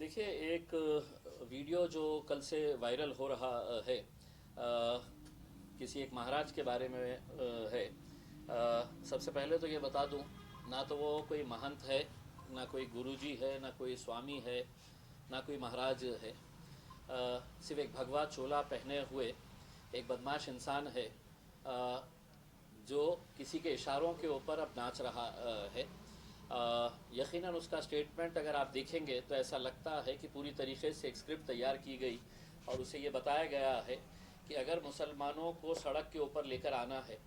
देखिए एक वीडियो जो कल से वायरल हो रहा है किसी एक महाराज के बारे में है। सबसे पहले तो ये बता दूं, ना तो वो कोई महंत है, ना कोई गुरुजी है, ना कोई स्वामी है, ना कोई महाराज है। सिर्फ एक भगवा चोला पहने हुए एक बदमाश इंसान है जो किसी के इशारों के ऊपर अब नाच रहा है। यकीनन उसका स्टेटमेंट अगर आप देखेंगे तो ऐसा लगता है कि पूरी तरीके से एक स्क्रिप्ट तैयार की गई और उसे ये बताया गया है कि अगर मुसलमानों को सड़क के ऊपर लेकर आना है,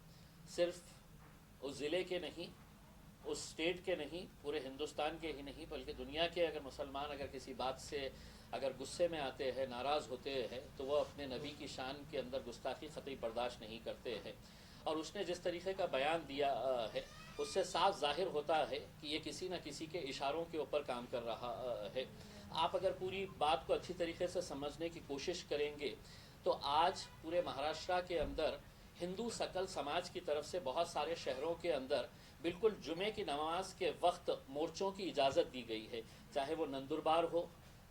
सिर्फ उस ज़िले के नहीं, उस स्टेट के नहीं, पूरे हिंदुस्तान के ही नहीं बल्कि दुनिया के अगर मुसलमान अगर किसी बात से अगर गुस्से में आते हैं, नाराज़ होते हैं, तो वह अपने नबी की शान के अंदर गुस्ताखी ख़तई बर्दाश्त नहीं करते हैं। और उसने जिस तरीके का बयान दिया है उससे साफ जाहिर होता है कि ये किसी न किसी के इशारों के ऊपर काम कर रहा है। आप अगर पूरी बात को अच्छी तरीके से समझने की कोशिश करेंगे तो आज पूरे महाराष्ट्र के अंदर हिंदू सकल समाज की तरफ से बहुत सारे शहरों के अंदर बिल्कुल जुमे की नमाज के वक्त मोर्चों की इजाज़त दी गई है, चाहे वो नंदुरबार हो,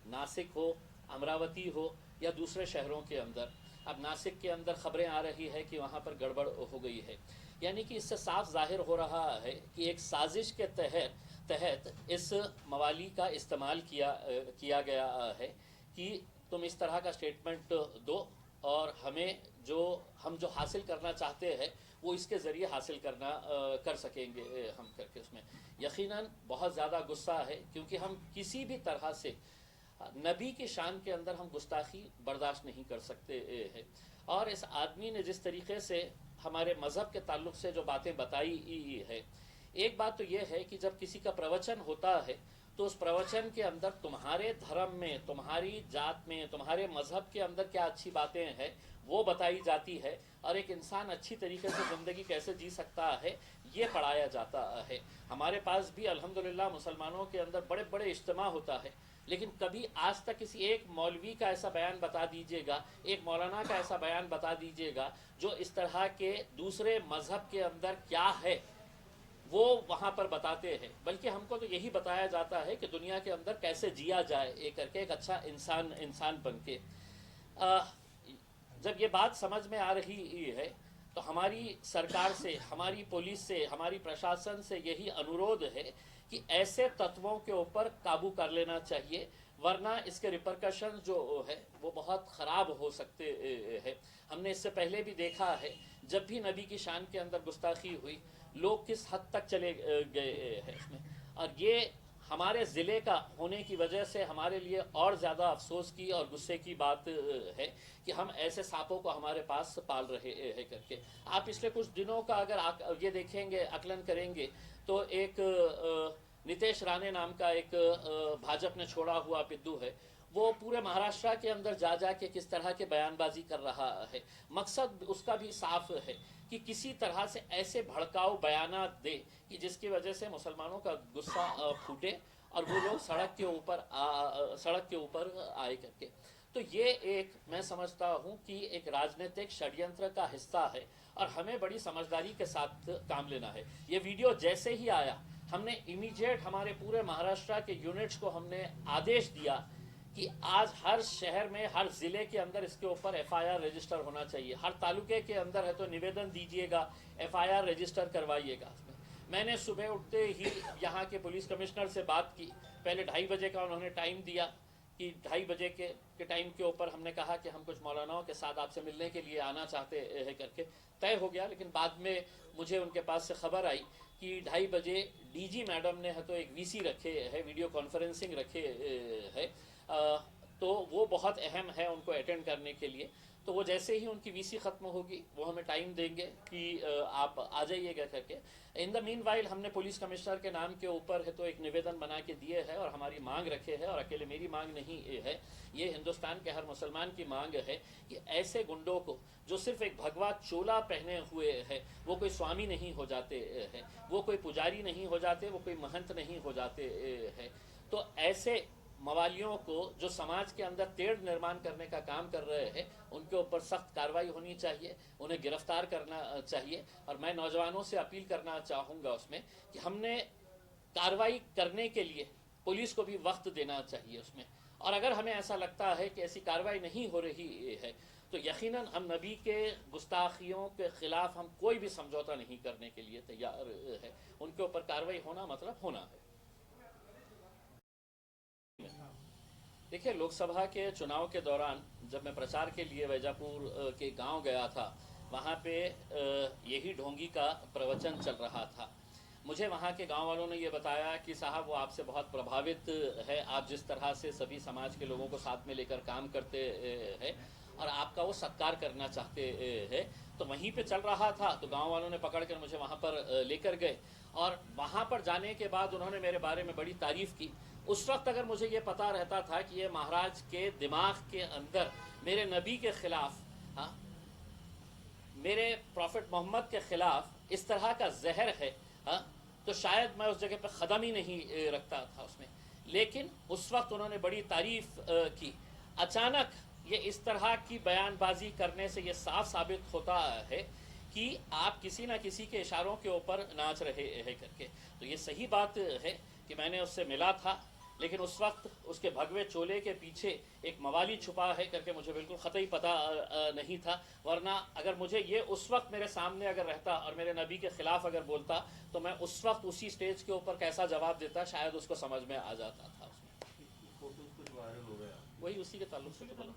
नासिक हो, अमरावती हो या दूसरे शहरों के अंदर। अब नासिक के अंदर खबरें आ रही है कि वहाँ पर गड़बड़ हो गई है, यानी कि इससे साफ जाहिर हो रहा है कि एक साजिश के तहत इस मवाली का इस्तेमाल किया गया है कि तुम इस तरह का स्टेटमेंट दो और हम जो हासिल करना चाहते हैं वो इसके ज़रिए हासिल कर सकेंगे हम करके। उसमें यकीनन बहुत ज़्यादा गुस्सा है क्योंकि हम किसी भी तरह से नबी की शान के अंदर हम गुस्ताखी बर्दाश्त नहीं कर सकते हैं। और इस आदमी ने जिस तरीके से हमारे मज़हब के ताल्लुक़ से जो बातें बताई है, एक बात तो ये है कि जब किसी का प्रवचन होता है तो उस प्रवचन के अंदर तुम्हारे धर्म में, तुम्हारी जात में, तुम्हारे मज़हब के अंदर क्या अच्छी बातें हैं वो बताई जाती है और एक इंसान अच्छी तरीके से ज़िंदगी कैसे जी सकता है ये पढ़ाया जाता है। हमारे पास भी अल्हम्दुलिल्लाह मुसलमानों के अंदर बड़े बड़े इज्तिमा होता है, लेकिन कभी आज तक किसी एक मौलवी का ऐसा बयान बता दीजिएगा, एक मौलाना का ऐसा बयान बता दीजिएगा जो इस तरह के दूसरे मज़हब के अंदर क्या है वो वहाँ पर बताते हैं। बल्कि हमको तो यही बताया जाता है कि दुनिया के अंदर कैसे जिया जाए एक करके, एक अच्छा इंसान बन के। जब ये बात समझ में आ रही है तो हमारी सरकार से, हमारी पुलिस से, हमारी प्रशासन से यही अनुरोध है कि ऐसे तत्वों के ऊपर काबू कर लेना चाहिए, वरना इसके रिपरकशन जो है वो बहुत ख़राब हो सकते हैं। हमने इससे पहले भी देखा है जब भी नबी की शान के अंदर गुस्ताखी हुई लोग किस हद तक चले गए हैं इसमें। और ये हमारे ज़िले का होने की वजह से हमारे लिए और ज़्यादा अफसोस की और गुस्से की बात है कि हम ऐसे सांपों को हमारे पास पाल रहे हैं करके। आप पिछले कुछ दिनों का अगर ये देखेंगे, आकलन करेंगे तो एक नितेश राणे नाम का एक भाजपा ने छोड़ा हुआ पिद्दू है, वो पूरे महाराष्ट्र के अंदर जा के किस तरह के बयानबाजी कर रहा है। मकसद उसका भी साफ है कि किसी तरह से ऐसे भड़काऊ बयानात दे कि जिसकी वजह से मुसलमानों का गुस्सा फूटे और वो लोग सड़क के ऊपर आए करके। तो ये एक मैं समझता हूँ कि एक राजनीतिक षड्यंत्र का हिस्सा है और हमें बड़ी समझदारी के साथ काम लेना है। ये वीडियो जैसे ही आया हमने इमीडिएट हमारे पूरे महाराष्ट्र के यूनिट्स को हमने आदेश दिया कि आज हर शहर में, हर ज़िले के अंदर इसके ऊपर एफआईआर रजिस्टर होना चाहिए। हर तालुके के अंदर है तो निवेदन दीजिएगा, एफआईआर रजिस्टर करवाइएगा। मैंने सुबह उठते ही यहाँ के पुलिस कमिश्नर से बात की, पहले 2:30 बजे का उन्होंने टाइम दिया कि 2:30 बजे के टाइम के ऊपर हमने कहा कि हम कुछ मौलानाओं के साथ आपसे मिलने के लिए आना चाहते हैं करके तय हो गया। लेकिन बाद में मुझे उनके पास से खबर आई कि 2:30 बजे डीजी मैडम ने है तो एक वीसी रखे है, वीडियो कॉन्फ्रेंसिंग रखे है, तो वो बहुत अहम है उनको अटेंड करने के लिए। तो वो जैसे ही उनकी वीसी ख़त्म होगी वो हमें टाइम देंगे कि आप आ जाइएगा करके। इन द मीन वाइल हमने पुलिस कमिश्नर के नाम के ऊपर है तो एक निवेदन बना के दिए है और हमारी मांग रखे है, और अकेले मेरी मांग नहीं है, ये हिंदुस्तान के हर मुसलमान की मांग है कि ऐसे गुंडों को जो सिर्फ एक भगवा चोला पहने हुए है, वो कोई स्वामी नहीं हो जाते हैं, वो कोई पुजारी नहीं हो जाते, वो कोई महंत नहीं हो जाते हैं, तो ऐसे मवालियों को जो समाज के अंदर तेढ़ निर्माण करने का काम कर रहे हैं उनके ऊपर सख्त कार्रवाई होनी चाहिए, उन्हें गिरफ्तार करना चाहिए। और मैं नौजवानों से अपील करना चाहूँगा उसमें कि हमने कार्रवाई करने के लिए पुलिस को भी वक्त देना चाहिए उसमें। اور اگر ہمیں ایسا لگتا ہے کہ ایسی کارروائی نہیں ہو رہی ہے تو یقیناً ہم نبی کے گستاخیوں کے خلاف ہم کوئی بھی سمجھوتا نہیں کرنے کے لیے تیار ہے. ان کے اوپر کارروائی ہونا مطلب ہونا ہے. دیکھیے لوک سبھا کے چناؤ کے دوران جب میں پرچار کے لیے ویجاپور کے گاؤں گیا تھا وہاں پہ یہی ڈھونگی کا پروچن چل رہا تھا. مجھے وہاں کے گاؤں والوں نے یہ بتایا کہ صاحب وہ آپ سے بہت پربھاوت ہے, آپ جس طرح سے سبھی سماج کے لوگوں کو ساتھ میں لے کر کام کرتے ہیں اور آپ کا وہ ستکار کرنا چاہتے ہیں. تو وہیں پہ چل رہا تھا تو گاؤں والوں نے پکڑ کر مجھے وہاں پر لے کر گئے اور وہاں پر جانے کے بعد انہوں نے میرے بارے میں بڑی تعریف کی. اس وقت اگر مجھے یہ پتا رہتا تھا کہ یہ مہاراج کے دماغ کے اندر میرے نبی کے خلاف, ہاں, میرے پروفٹ محمد کے خلاف اس طرح کا زہر ہے, ہاں, تو شاید میں اس جگہ پہ قدم ہی نہیں رکھتا تھا اس میں. لیکن اس وقت انہوں نے بڑی تعریف کی. اچانک یہ اس طرح کی بیان بازی کرنے سے یہ صاف ثابت ہوتا ہے کہ آپ کسی نہ کسی کے اشاروں کے اوپر ناچ رہے ہیں کر کے. تو یہ صحیح بات ہے کہ میں نے اس سے ملا تھا لیکن اس وقت اس کے بھگوے چولے کے پیچھے ایک موالی چھپا ہے کر کے مجھے بالکل قطعی پتہ نہیں تھا. ورنہ اگر مجھے یہ اس وقت میرے سامنے اگر رہتا اور میرے نبی کے خلاف اگر بولتا تو میں اس وقت اسی سٹیج کے اوپر کیسا جواب دیتا شاید اس کو سمجھ میں آ جاتا تھا. اس میں فوٹوز کچھ وائرل ہو گیا, وہی اسی کے تعلق سے تو بولا.